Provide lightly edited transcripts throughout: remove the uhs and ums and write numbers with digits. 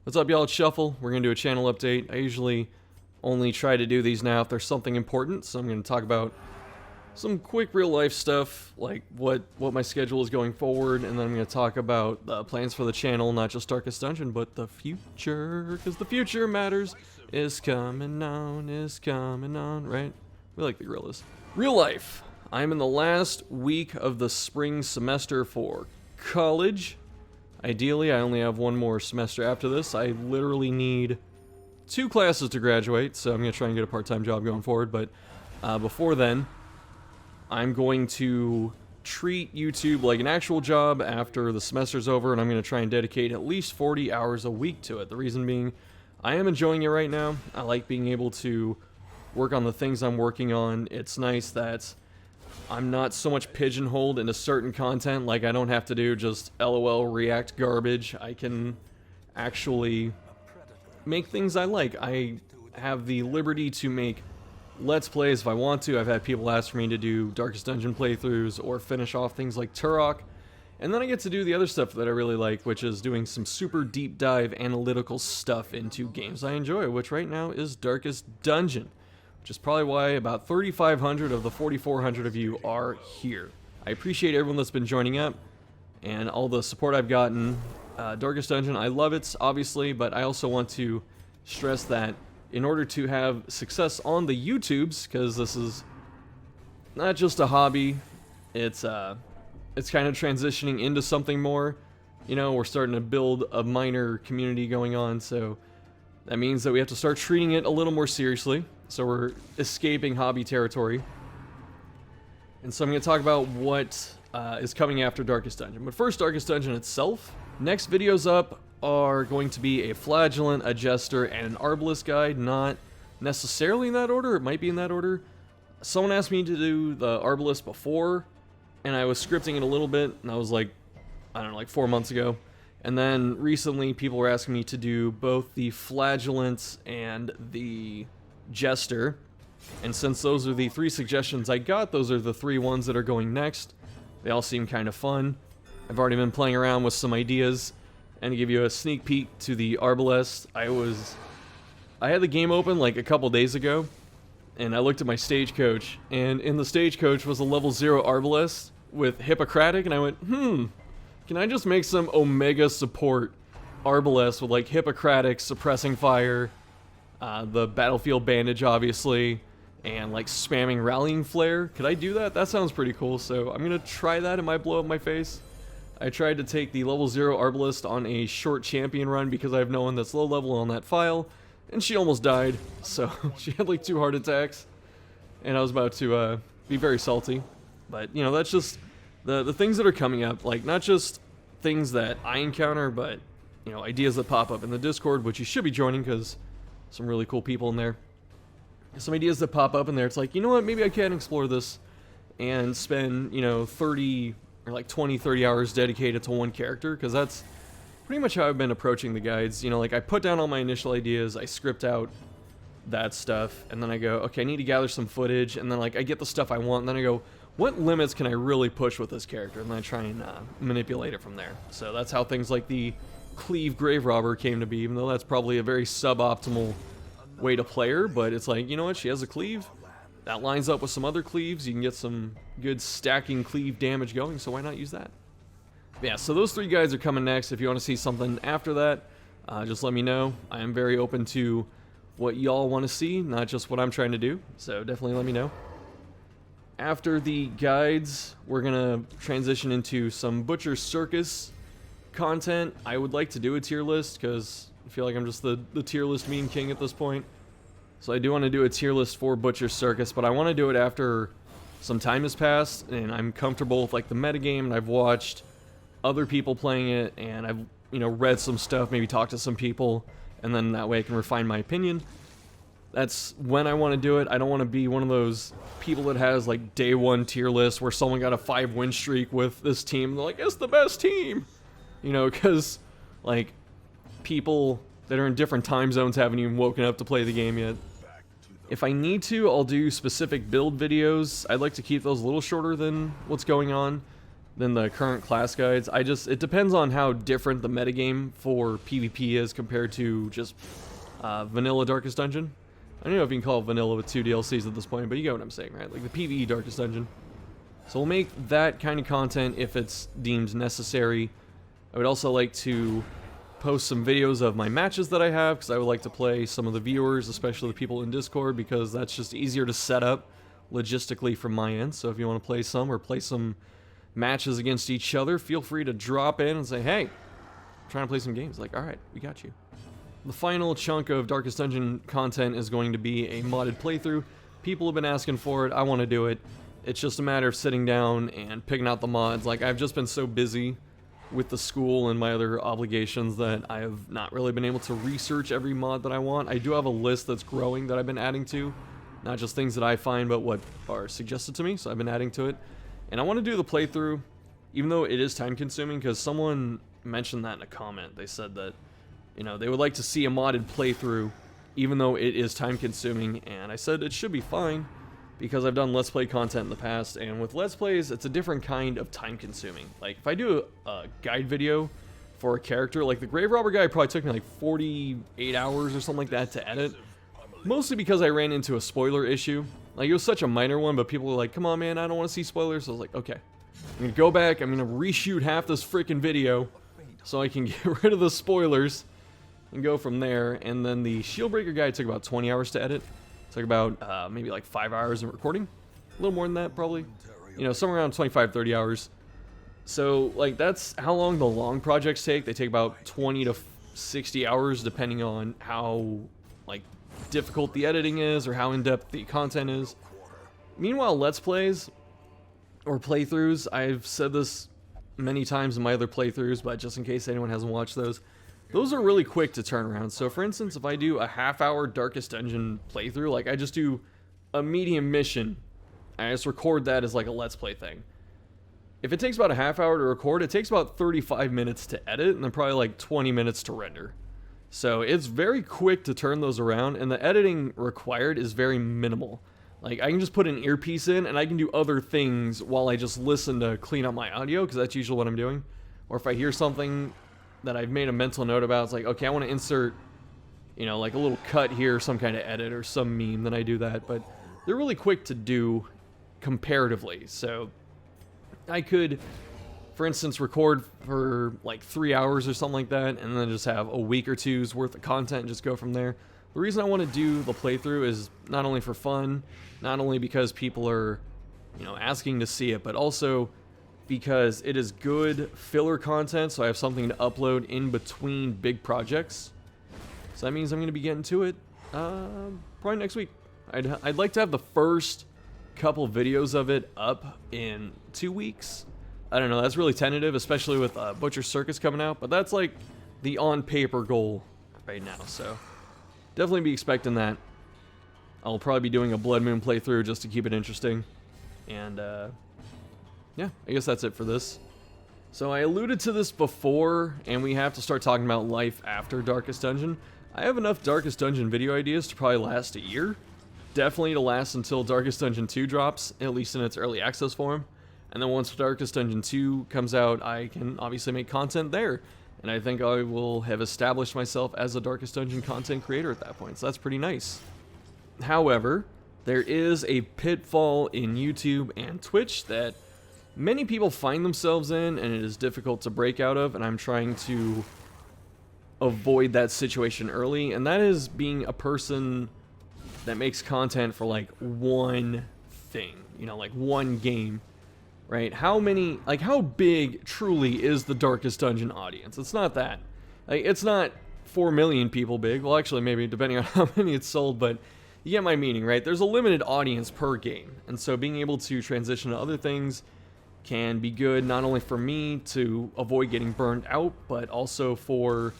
What's up, y'all? It's Shuffle. We're going to do a channel update. I usually only try to do these now if there's something important, so I'm going to talk about some quick real-life stuff, like what my schedule is going forward, and then I'm going to talk about plans for the channel, not just Darkest Dungeon, but the future, because the future matters. Is coming on, right? We like the gorillas. Real life. I'm in the last week of the spring semester for college. Ideally, I only have one more semester after this. I literally need 2 classes to graduate, so I'm going to try and get a part-time job going forward, but before then, I'm going to treat YouTube like an actual job after the semester's over, and I'm going to try and dedicate at least 40 hours a week to it. The reason being, I am enjoying it right now. I like being able to work on the things I'm working on. It's nice that I'm not so much pigeonholed into certain content, like I don't have to do just LOL React garbage. I can actually make things I like. I have the liberty to make Let's Plays if I want to. I've had people ask for me to do Darkest Dungeon playthroughs or finish off things like Turok. And then I get to do the other stuff that I really like, which is doing some super deep dive analytical stuff into games I enjoy, which right now is Darkest Dungeon, which is probably why about 3,500 of the 4,400 of you are here. I appreciate everyone that's been joining up and all the support I've gotten. Darkest Dungeon, I love it, obviously, but I also want to stress that in order to have success on the YouTubes, because this is not just a hobby, it's kind of transitioning into something more. You know, we're starting to build a minor community going on, so that means that we have to start treating it a little more seriously. So we're escaping hobby territory. And so I'm going to talk about what is coming after Darkest Dungeon. But first, Darkest Dungeon itself. Next videos up are going to be a Flagellant, a Jester, and an Arbalest guide. Not necessarily in that order. It might be in that order. Someone asked me to do the Arbalest before, and I was scripting it a little bit, and I was like, I don't know, like 4 months ago. And then recently, people were asking me to do both the Flagellant and the Jester, and since those are the 3 suggestions I got, those are the 3 ones that are going next. They all seem kind of fun. I've already been playing around with some ideas, and to give you a sneak peek to the Arbalest, I had the game open like a couple days ago, and I looked at my stagecoach, and in the stagecoach was a level 0 Arbalest with Hippocratic, and I went, can I just make some Omega support Arbalest with like Hippocratic suppressing fire, the Battlefield Bandage, obviously, and like spamming Rallying Flare? Could I do that? That sounds pretty cool, so I'm gonna try that. It might blow up my face. I tried to take the level 0 Arbalest on a short champion run because I have no one that's low level on that file, and she almost died, so she had like 2 heart attacks, and I was about to be very salty. But, you know, that's just the things that are coming up, like not just things that I encounter, but, you know, ideas that pop up in the Discord, which you should be joining because some really cool people in there. Some ideas that pop up in there, it's like, you know what, maybe I can explore this and spend, you know, 30 or like 20, 30 hours dedicated to one character, because that's pretty much how I've been approaching the guides. You know, like I put down all my initial ideas, I script out that stuff, and then I go, okay, I need to gather some footage, and then like I get the stuff I want, and then I go, what limits can I really push with this character? And then I try and manipulate it from there. So that's how things like the Cleave Grave Robber came to be, even though that's probably a very suboptimal way to play her, but it's like, you know what, she has a cleave, that lines up with some other cleaves, you can get some good stacking cleave damage going, so why not use that? Yeah, so those 3 guides are coming next. If you want to see something after that, just let me know. I am very open to what y'all want to see, not just what I'm trying to do, so definitely let me know. After the guides, we're gonna transition into some Butcher Circus content. I would like to do a tier list, because I feel like I'm just the tier list meme king at this point. So I do want to do a tier list for Butcher Circus, but I want to do it after some time has passed, and I'm comfortable with like the metagame, and I've watched other people playing it, and I've, you know, read some stuff, maybe talked to some people, and then that way I can refine my opinion. That's when I want to do it. I don't want to be one of those people that has like day 1 tier list where someone got a 5-win streak with this team, and they're like, it's the best team! You know, because like people that are in different time zones haven't even woken up to play the game yet. If I need to, I'll do specific build videos. I'd like to keep those a little shorter than what's going on. than the current class guides. It depends on how different the metagame for PvP is compared to just vanilla Darkest Dungeon. I don't know if you can call it vanilla with 2 DLCs at this point, but you get what I'm saying, right? Like the PvE Darkest Dungeon. So we'll make that kind of content if it's deemed necessary. I would also like to post some videos of my matches that I have, because I would like to play some of the viewers, especially the people in Discord, because that's just easier to set up logistically from my end. So if you want to play some matches against each other, feel free to drop in and say, hey, I'm trying to play some games. Like, alright, we got you. The final chunk of Darkest Dungeon content is going to be a modded playthrough. People have been asking for it, I want to do it. It's just a matter of sitting down and picking out the mods. Like, I've just been so busy with the school and my other obligations that I have not really been able to research every mod that I want. I do have a list that's growing that I've been adding to. Not just things that I find, but what are suggested to me, so I've been adding to it. And I want to do the playthrough, even though it is time consuming, because someone mentioned that in a comment. They said that, you know, they would like to see a modded playthrough, even though it is time consuming, and I said it should be fine, because I've done Let's Play content in the past, and with Let's Plays, it's a different kind of time consuming. Like, if I do a guide video for a character, like the Grave Robber guy probably took me like 48 hours or something like that to edit, mostly because I ran into a spoiler issue. Like, it was such a minor one, but people were like, come on man, I don't want to see spoilers. So I was like, okay, I'm gonna go back, I'm gonna reshoot half this freaking video so I can get rid of the spoilers and go from there. And then the Shieldbreaker guy took about 20 hours to edit. Took about maybe like 5 hours in recording. A little more than that, probably. You know, somewhere around 25, 30 hours. So, like, that's how long the long projects take. They take about 20 to 60 hours, depending on how, like, difficult the editing is or how in-depth the content is. Meanwhile, Let's Plays or playthroughs, I've said this many times in my other playthroughs, but just in case anyone hasn't watched those are really quick to turn around. So for instance, if I do a half-hour Darkest Dungeon playthrough, like I just do a medium mission, I just record that as like a Let's Play thing. If it takes about a half hour to record, it takes about 35 minutes to edit, and then probably like 20 minutes to render. So it's very quick to turn those around, and the editing required is very minimal. Like, I can just put an earpiece in, and I can do other things while I just listen to clean up my audio, because that's usually what I'm doing. Or if I hear something that I've made a mental note about, it's like, okay, I want to insert, you know, like a little cut here, some kind of edit or some meme, then I do that. But they're really quick to do comparatively. So I could, for instance, record for like 3 hours or something like that, and then just have a week or two's worth of content and just go from there. The reason I want to do the playthrough is not only for fun, not only because people are, you know, asking to see it, but also because it is good filler content, so I have something to upload in between big projects. So that means I'm going to be getting to it probably next week. I'd like to have the first couple videos of it up in 2 weeks. I don't know, that's really tentative, especially with Butcher Circus coming out, but that's like the on-paper goal right now, so definitely be expecting that. I'll probably be doing a Blood Moon playthrough just to keep it interesting, and yeah, I guess that's it for this. So I alluded to this before, and we have to start talking about life after Darkest Dungeon. I have enough Darkest Dungeon video ideas to probably last a year. Definitely to last until Darkest Dungeon 2 drops, at least in its early access form. And then once Darkest Dungeon 2 comes out, I can obviously make content there. And I think I will have established myself as a Darkest Dungeon content creator at that point, so that's pretty nice. However, there is a pitfall in YouTube and Twitch that many people find themselves in, and it is difficult to break out of, and I'm trying to avoid that situation early, and that is being a person that makes content for like one thing, you know, like one game, right? How big truly is the Darkest Dungeon audience? It's not that. Like, it's not 4 million people big. Well, actually, maybe depending on how many it's sold, but you get my meaning, right? There's a limited audience per game, and so being able to transition to other things can be good, not only for me to avoid getting burned out, but also for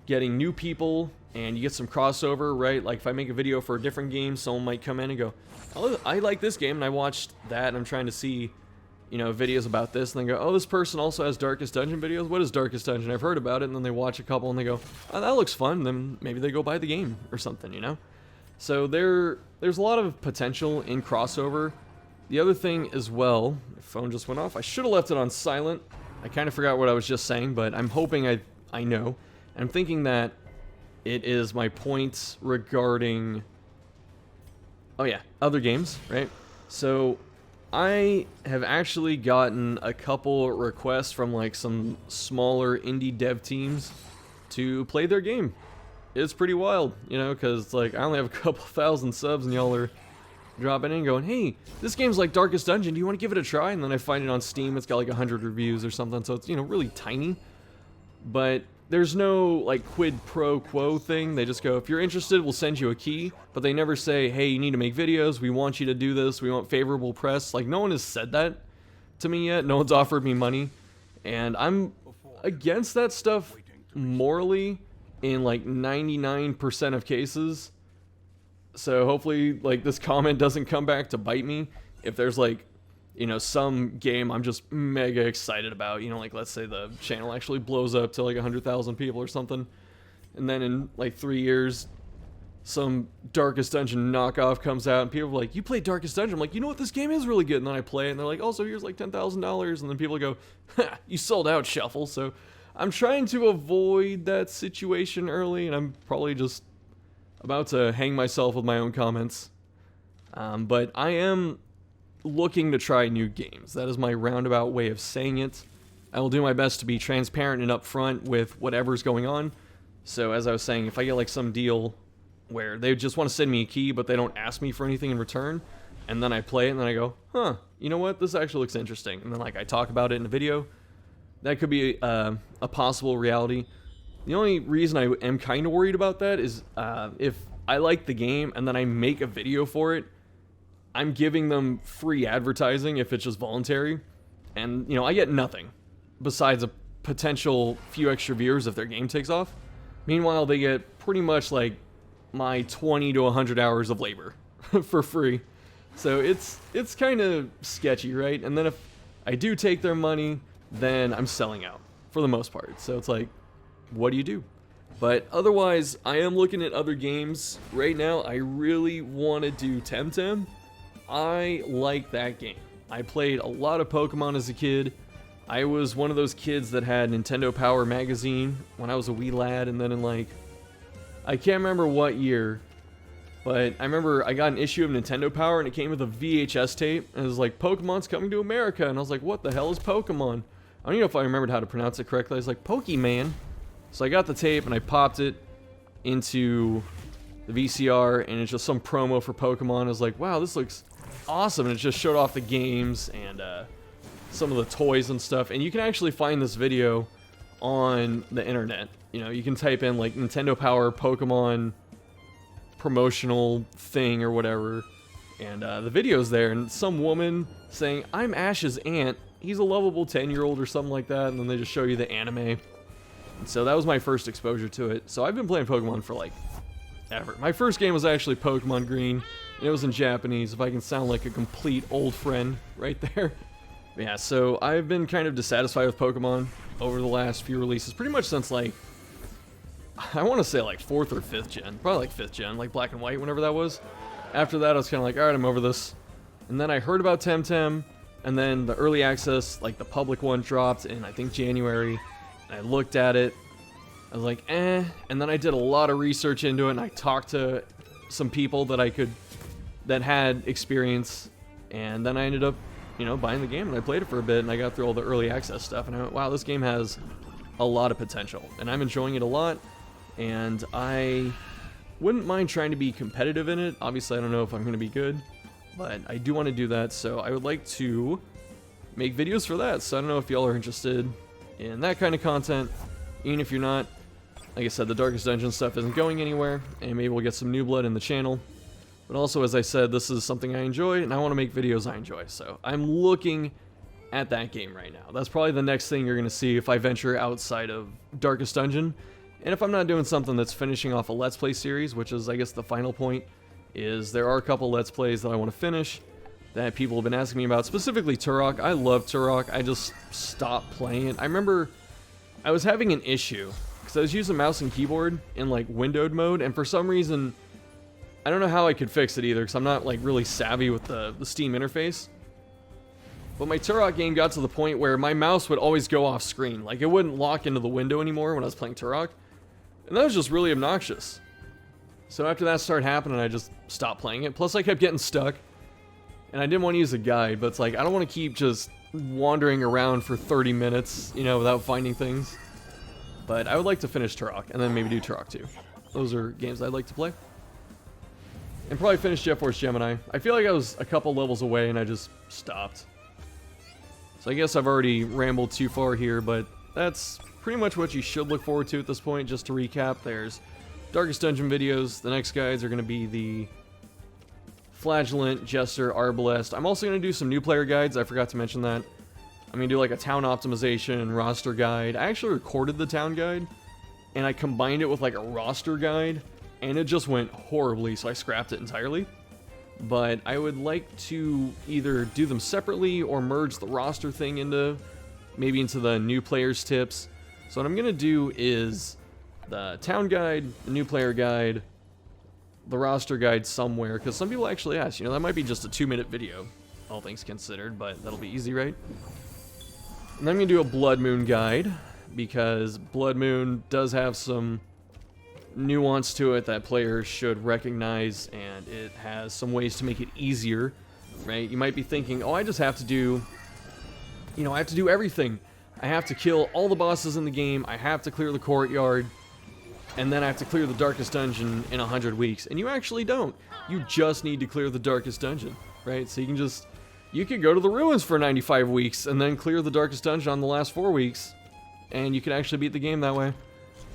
getting new people, and you get some crossover, right? Like, if I make a video for a different game, someone might come in and go, oh, I like this game, and I watched that, and I'm trying to see, you know, videos about this, and they go, oh, this person also has Darkest Dungeon videos? What is Darkest Dungeon? I've heard about it, and then they watch a couple, and they go, oh, that looks fun, then maybe they go buy the game, or something, you know? So there's a lot of potential in crossover, the other thing as well, my phone just went off. I should have left it on silent. I kind of forgot what I was just saying, but I'm hoping I know. And I'm thinking that it is my points regarding, oh yeah, other games, right? So I have actually gotten a couple requests from like some smaller indie dev teams to play their game. It's pretty wild, you know, because like I only have a couple thousand subs and y'all are dropping in going, hey, this game's like Darkest Dungeon, do you want to give it a try? And then I find it on Steam, it's got like 100 reviews or something, so it's, you know, really tiny. But there's no like quid pro quo thing. They just go, if you're interested, we'll send you a key. But they never say, hey, you need to make videos, we want you to do this, we want favorable press. Like, no one has said that to me yet. No one's offered me money. And I'm against that stuff morally in like 99% of cases. So hopefully, like, this comment doesn't come back to bite me. If there's, like, you know, some game I'm just mega excited about, you know, like, let's say the channel actually blows up to, like, 100,000 people or something. And then in, like, 3 years, some Darkest Dungeon knockoff comes out, and people are like, you played Darkest Dungeon? I'm like, you know what, this game is really good. And then I play it, and they're like, oh, so here's, like, $10,000. And then people go, ha, you sold out, Shuffle. So I'm trying to avoid that situation early, and I'm probably just about to hang myself with my own comments. But I am looking to try new games. That is my roundabout way of saying it. I will do my best to be transparent and upfront with whatever's going on. So as I was saying, if I get like some deal where they just want to send me a key, but they don't ask me for anything in return, and then I play it and then I go, huh, you know what, this actually looks interesting. And then like I talk about it in a video, that could be a possible reality. The only reason I am kind of worried about that is if I like the game and then I make a video for it, I'm giving them free advertising if it's just voluntary. And, you know, I get nothing besides a potential few extra viewers if their game takes off. Meanwhile, they get pretty much like my 20 to 100 hours of labor for free. So it's kind of sketchy, right? And then if I do take their money, then I'm selling out for the most part. So it's like, what do you do? But otherwise, I am looking at other games. Right now, I really want to do Temtem. I like that game. I played a lot of Pokemon as a kid. I was one of those kids that had Nintendo Power magazine when I was a wee lad, and then in like, I can't remember what year, but I remember I got an issue of Nintendo Power and it came with a VHS tape, and it was like, Pokemon's coming to America, and I was like, what the hell is Pokemon? I don't even know if I remembered how to pronounce it correctly. I was like, Pokemon. So I got the tape and I popped it into the VCR, and it's just some promo for Pokemon. I was like, wow, this looks awesome. And it just showed off the games and some of the toys and stuff. And you can actually find this video on the internet. You know, you can type in like Nintendo Power Pokemon promotional thing or whatever, and the video's there, and some woman saying, I'm Ash's aunt. He's a lovable 10-year-old or something like that, and then they just show you the anime. And so that was my first exposure to it. So I've been playing Pokemon for like ever. My first game was actually Pokemon Green, and it was in Japanese, if I can sound like a complete old friend right there. But yeah, so I've been kind of dissatisfied with Pokemon over the last few releases, pretty much since like, I want to say like 4th or 5th gen, probably like 5th gen, like Black and White, whenever that was. After that, I was kind of like, alright, I'm over this. And then I heard about Temtem, and then the early access, like the public one, dropped in, I think, January. And I looked at it, I was like, eh. And then I did a lot of research into it, and I talked to some people that had experience, and then I ended up, you know, buying the game, and I played it for a bit, and I got through all the early access stuff, and I went, wow, this game has a lot of potential, and I'm enjoying it a lot, and I wouldn't mind trying to be competitive in it. Obviously, I don't know if I'm going to be good, but I do want to do that, so I would like to make videos for that. So I don't know if y'all are interested in that kind of content. Even if you're not, like I said, the Darkest Dungeon stuff isn't going anywhere, and maybe we'll get some new blood in the channel. But also, as I said, this is something I enjoy, and I want to make videos I enjoy, so I'm looking at that game right now. That's probably the next thing you're going to see if I venture outside of Darkest Dungeon. And if I'm not doing something that's finishing off a Let's Play series, which is, I guess, the final point, is there are a couple Let's Plays that I want to finish that people have been asking me about, specifically Turok. I love Turok. I just stopped playing it. I remember I was having an issue because I was using mouse and keyboard in like windowed mode, and for some reason, I don't know how I could fix it either because I'm not like really savvy with the Steam interface, But my Turok game got to the point where my mouse would always go off screen. Like, it wouldn't lock into the window anymore when I was playing Turok. And that was just really obnoxious. So after that started happening, I just stopped playing it. Plus, I kept getting stuck. And I didn't want to use a guide, but it's like, I don't want to keep just wandering around for 30 minutes, you know, without finding things. But I would like to finish Turok, and then maybe do Turok 2. Those are games I'd like to play. And probably finish Jet Force Gemini. I feel like I was a couple levels away, and I just stopped. So I guess I've already rambled too far here, but that's pretty much what you should look forward to at this point. Just to recap, there's Darkest Dungeon videos. The next guides are going to be the Flagellant, Jester, Arbalest. I'm also going to do some new player guides. I forgot to mention that. I'm going to do like a town optimization and roster guide. I actually recorded the town guide, and I combined it with like a roster guide, and it just went horribly, so I scrapped it entirely. But I would like to either do them separately or merge the roster thing into the new players tips. So what I'm going to do is the town guide, the new player guide, the roster guide somewhere, because some people actually ask, you know, that might be just a 2-minute video, all things considered, but that'll be easy, right? And then I'm going to do a Blood Moon guide, because Blood Moon does have some nuance to it that players should recognize, and it has some ways to make it easier, right? You might be thinking, oh, I just have to do, you know, I have to do everything. I have to kill all the bosses in the game, I have to clear the courtyard, and then I have to clear the Darkest Dungeon in 100 weeks. And you actually don't. You just need to clear the Darkest Dungeon, right? So you can go to the ruins for 95 weeks, and then clear the Darkest Dungeon on the last 4 weeks, and you can actually beat the game that way.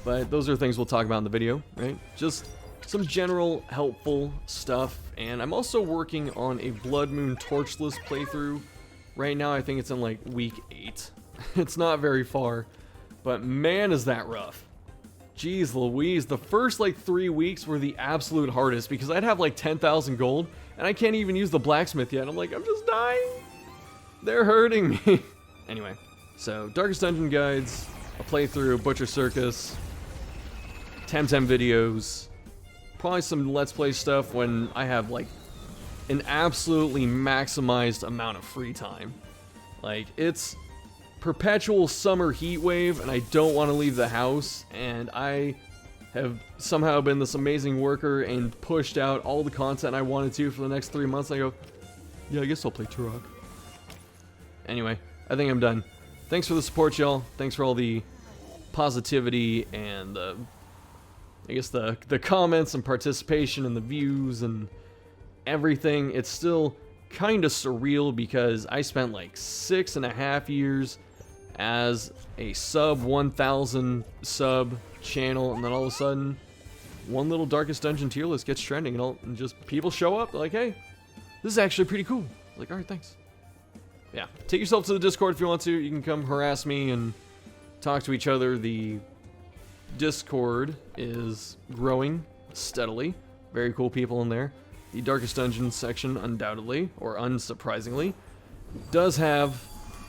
But those are things we'll talk about in the video, right? Just some general helpful stuff. And I'm also working on a Blood Moon Torchless playthrough. Right now, I think it's in like week 8. It's not very far, but man, is that rough. Jeez Louise, the first like 3 weeks were the absolute hardest because I'd have like 10,000 gold and I can't even use the blacksmith yet. I'm like, I'm just dying. They're hurting me. Anyway, so Darkest Dungeon guides, a playthrough, Butcher Circus, Temtem videos, probably some Let's Play stuff when I have like an absolutely maximized amount of free time. Like, it's perpetual summer heat wave and I don't want to leave the house, and I have somehow been this amazing worker and pushed out all the content I wanted to for the next 3 months. I go, yeah, I guess I'll play Turok. Anyway, I think I'm done. Thanks for the support, y'all. Thanks for all the positivity and I guess the comments and participation and the views and everything. It's still kind of surreal because I spent like 6.5 years as a sub 1,000 sub channel, and then all of a sudden one little Darkest Dungeon tier list gets trending, and just people show up, they're like, hey, this is actually pretty cool. I'm like, alright, thanks. Yeah, take yourself to the Discord if you want to. You can come harass me and talk to each other. The Discord is growing steadily. Very cool people in there. The Darkest Dungeon section, undoubtedly, or unsurprisingly, does have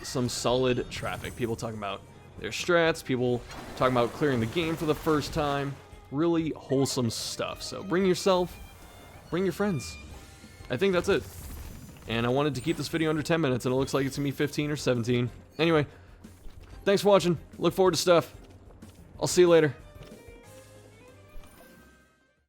some solid traffic. People talking about their strats, people talking about clearing the game for the first time. Really wholesome stuff. So bring yourself, bring your friends. I think that's it. And I wanted to keep this video under 10 minutes, and it looks like it's gonna be 15 or 17. Anyway, thanks for watching. Look forward to stuff. I'll see you later.